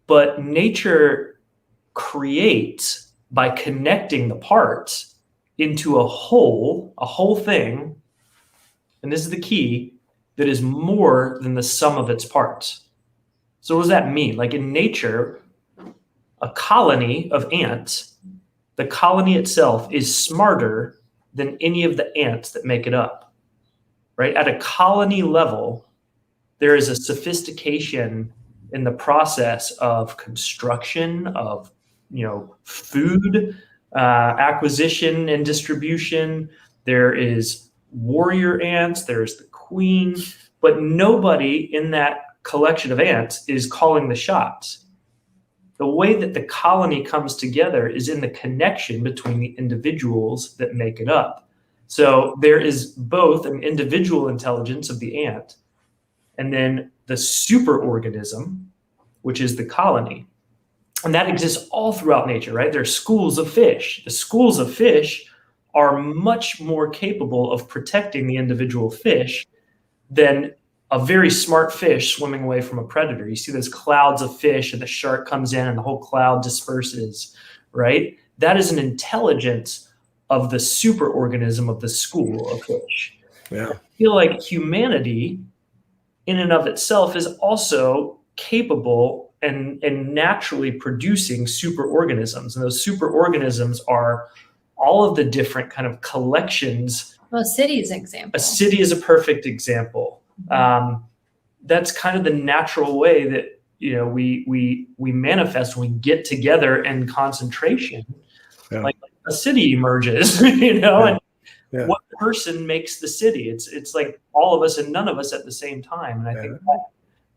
But nature creates by connecting the parts into a whole thing, and this is the key, that is more than the sum of its parts. So what does that mean? Like in nature, a colony of ants, the colony itself is smarter than any of the ants that make it up, right? At a colony level, there is a sophistication in the process of construction, of food acquisition and distribution. There is warrior ants, there's the queen, but nobody in that collection of ants is calling the shots. The way that the colony comes together is in the connection between the individuals that make it up. So there is both an individual intelligence of the ant and then the superorganism, which is the colony. And that exists all throughout nature, right? There are schools of fish. The schools of fish are much more capable of protecting the individual fish than a very smart fish swimming away from a predator. You see those clouds of fish and the shark comes in and the whole cloud disperses, right? That is an intelligence of the superorganism of the school of fish. Yeah. I feel like humanity in and of itself is also capable and naturally producing superorganisms. And those superorganisms are all of the different kind of collections. Well, a city is an example. A city is a perfect example. That's kind of the natural way that, you know, we manifest when we get together in concentration. Yeah. Like a city emerges, you know, Yeah. and Yeah. what person makes the city? It's like all of us and none of us at the same time. And I think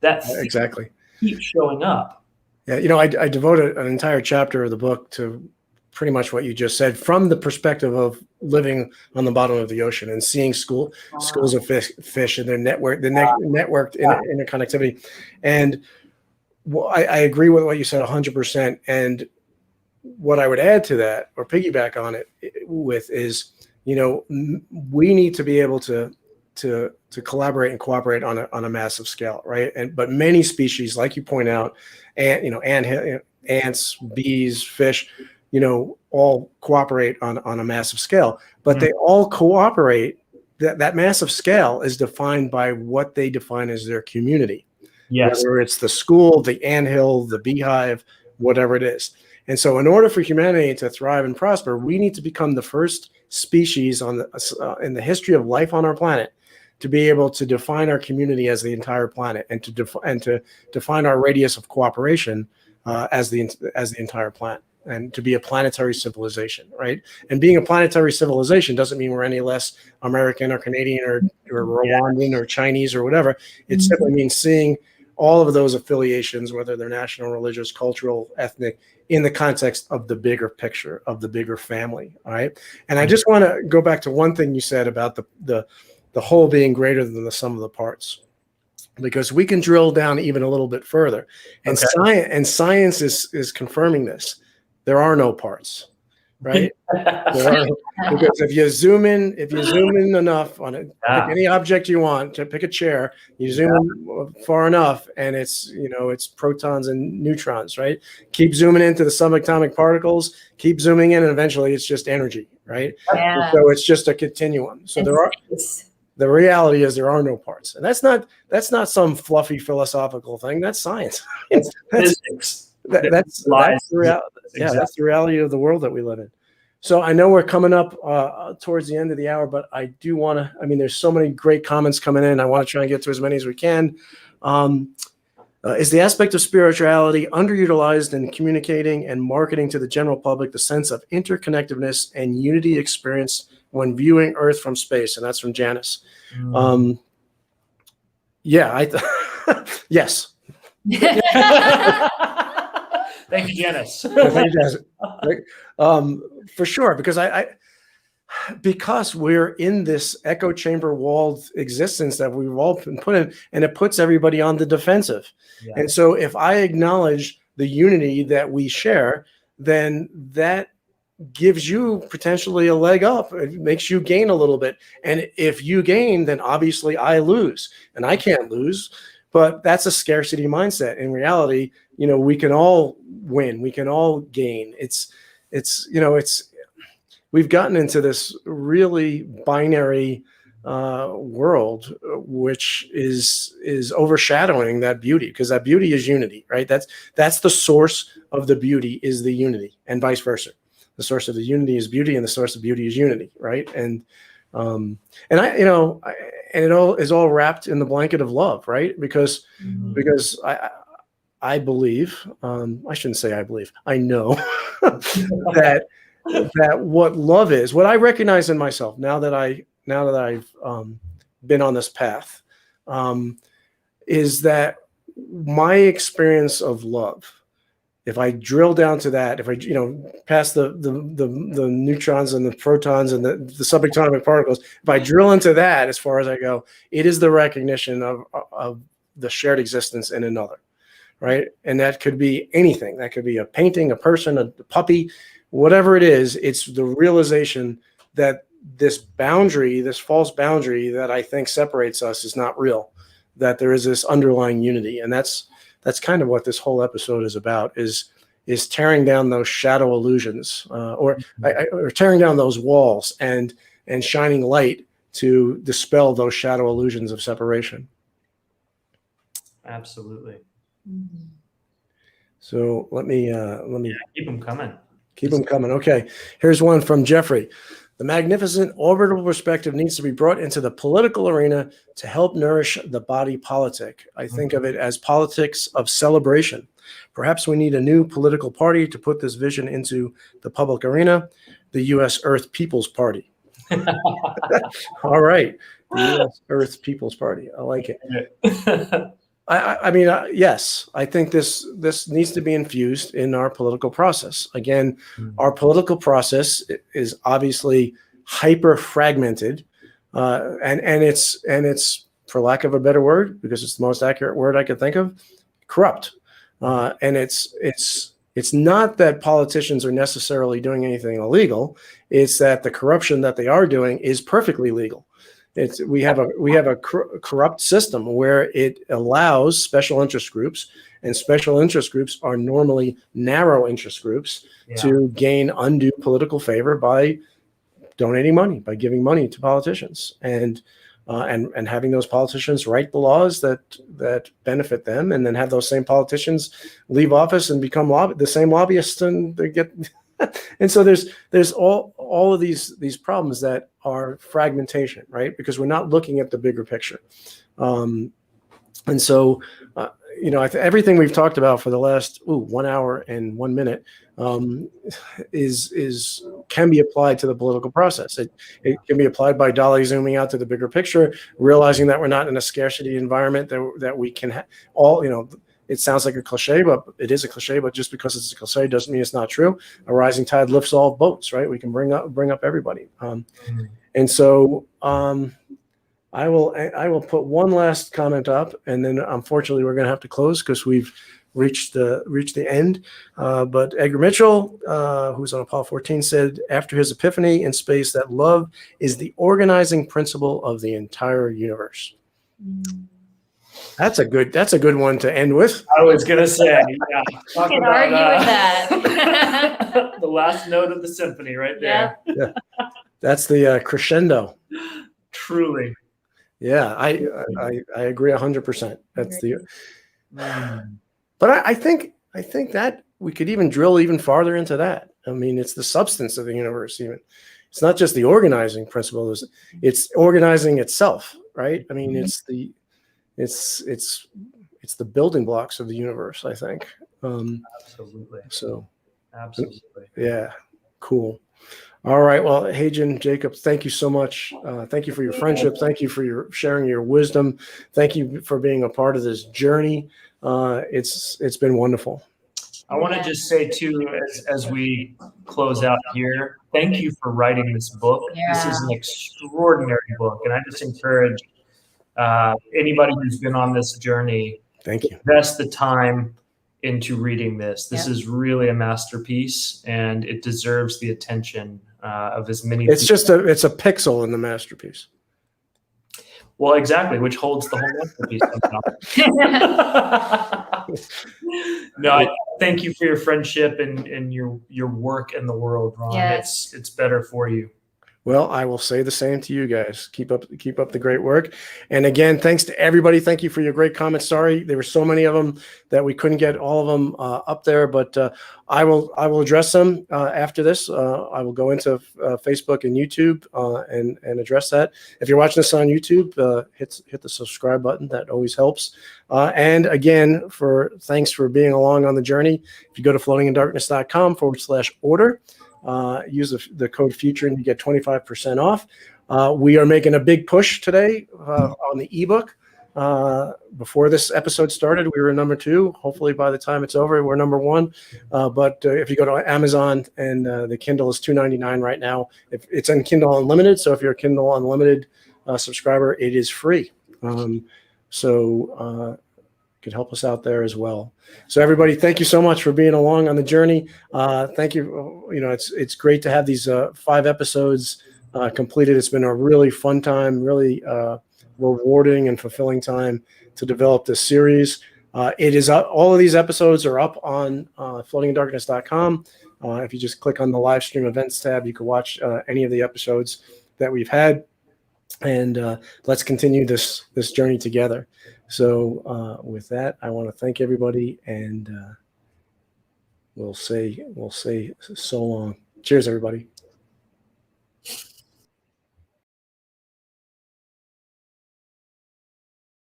that Exactly keeps showing up. Yeah, you know, I devoted an entire chapter of the book to pretty much what you just said, from the perspective of living on the bottom of the ocean and seeing schools of fish and their networked interconnectivity. And I agree with what you said 100%. And what I would add to that, or piggyback on it with, is, you know, we need to be able to collaborate and cooperate on a massive scale, right? But many species, like you point out, ants, bees, fish, you know, all cooperate on a massive scale. But they all cooperate. That massive scale is defined by what they define as their community. Yes. Whether it's the school, the anthill, the beehive, whatever it is. And so in order for humanity to thrive and prosper, we need to become the first species in the history of life on our planet to be able to define our community as the entire planet, and to define our radius of cooperation as the entire planet, and to be a planetary civilization, right? And being a planetary civilization doesn't mean we're any less American or Canadian or Rwandan or Chinese or whatever. It simply means seeing all of those affiliations, whether they're national, religious, cultural, ethnic, in the context of the bigger picture, of the bigger family. All right. And I just want to go back to one thing you said about the whole being greater than the sum of the parts, because we can drill down even a little bit further. And science is confirming this. There are no parts. Right? Because if you zoom in enough on it, pick any object you want, to pick a chair, you zoom in far enough, and it's protons and neutrons, right? Keep zooming into the subatomic particles, keep zooming in, and eventually it's just energy, right? Yeah. So it's just a continuum. So the reality is there are no parts, and that's not some fluffy philosophical thing. That's science. That's physics. That's the reality. Yeah, that's the reality of the world that we live in. So I know we're coming up towards the end of the hour, but I do want to, there's so many great comments coming in. I want to try and get to as many as we can. Is the aspect of spirituality underutilized in communicating and marketing to the general public the sense of interconnectedness and unity experienced when viewing Earth from space? And that's from Janice. Yes. Thank you, Janice. Thank you, Janice. For sure, because we're in this echo chamber walled existence that we've all been put in, and it puts everybody on the defensive. Yeah. And so if I acknowledge the unity that we share, then that gives you potentially a leg up. It makes you gain a little bit. And if you gain, then obviously I lose, and I can't lose. But that's a scarcity mindset. In reality, we can all win. We can all gain. We've gotten into this really binary world, which is overshadowing that beauty, because that beauty is unity, right? That's the source of the beauty, is the unity, and vice versa. The source of the unity is beauty, and the source of beauty is unity, right? And it all is all wrapped in the blanket of love, right? Because I believe, I shouldn't say I believe, I know that what love is, what I recognize in myself now that I've been on this path, is that my experience of love, if I drill down to that, if I past the neutrons and the protons and the subatomic particles, if I drill into that as far as I go, it is the recognition of the shared existence in another, right? And that could be anything. That could be a painting, a person, a puppy, whatever it is. It's the realization that this boundary, this false boundary that I think separates us, is not real, that there is this underlying unity. And that's kind of what this whole episode is about, is is tearing down those shadow illusions, or tearing down those walls and shining light to dispel those shadow illusions of separation. Absolutely. So let me keep them coming. Keep them coming. Okay, here's one from Jeffrey. The magnificent orbital perspective needs to be brought into the political arena to help nourish the body politic. I think of it as politics of celebration. Perhaps we need a new political party to put this vision into the public arena, the U.S. Earth People's Party. All right, the U.S. Earth People's Party. I like it. I mean, yes, I think this needs to be infused in our political process. Again, our political process is obviously hyper fragmented, and it's, for lack of a better word, because it's the most accurate word I could think of, corrupt. And it's not that politicians are necessarily doing anything illegal. It's that the corruption that they are doing is perfectly legal. We have a corrupt system where it allows special interest groups, and special interest groups are normally narrow interest groups, to gain undue political favor by donating money, by giving money to politicians, and having those politicians write the laws that benefit them, and then have those same politicians leave office and become the same lobbyists, and they get. And so there's all of these problems that are fragmentation, right? Because we're not looking at the bigger picture. And so, everything we've talked about for the last 1 hour and 1 minute can be applied to the political process. It can be applied by Dolly zooming out to the bigger picture, realizing that we're not in a scarcity environment, that we can it sounds like a cliche, but it is a cliche. But just because it's a cliche doesn't mean it's not true. A rising tide lifts all boats, right? We can bring up everybody. And so I will put one last comment up, and then unfortunately we're going to have to close because we've reached the end. But Edgar Mitchell, who's on Apollo 14, said after his epiphany in space that love is the organizing principle of the entire universe. That's a good one to end with. I was gonna say, yeah. I can argue with that. The last note of the symphony, right there. Yeah. That's the crescendo. Truly. Yeah, I agree 100%. That's the. But I think that we could even drill even farther into that. I mean, it's the substance of the universe. Even it's not just the organizing principle; it's organizing itself, right? I mean, it's the building blocks of the universe, I think. Absolutely. So. Absolutely. Yeah. Cool. All right. Well, Hae-jin Jacob, thank you so much. Thank you for your friendship. Thank you for your sharing your wisdom. Thank you for being a part of this journey. It's been wonderful. I want to just say too, as we close out here, thank you for writing this book. Yeah. This is an extraordinary book, and I just encourage anybody who's been on this journey, thank you, invest the time into reading this. This is really a masterpiece, and it deserves the attention of as many. It's a pixel in the masterpiece. Well, exactly, which holds the whole masterpiece. No, thank you for your friendship and your work in the world, Ron. Yes. It's better for you. Well, I will say the same to you guys. Keep up the great work. And again, thanks to everybody. Thank you for your great comments. Sorry, there were so many of them that we couldn't get all of them up there, but I will address them after this. I will go into Facebook and YouTube and address that. If you're watching this on YouTube, hit the subscribe button. That always helps. And again, thanks for being along on the journey. If you go to floatingindarkness.com/order, use the code FUTURE and you get 25% off. We are making a big push today on the ebook. Before this episode started, we were number 2. Hopefully by the time it's over, we're number 1. But if you go to Amazon, and the Kindle is $2.99 right now. It's on Kindle Unlimited, so if you're a Kindle Unlimited subscriber, it is free. So could help us out there as well. So everybody, thank you so much for being along on the journey. Thank you. It's great to have these 5 episodes completed. It's been a really fun time, really rewarding and fulfilling time to develop this series. It is up, all of these episodes are up on floatingindarkness.com. If you just click on the live stream events tab, you can watch any of the episodes that we've had, and let's continue this journey together. So with that, I want to thank everybody, and we'll say so long. Cheers, everybody.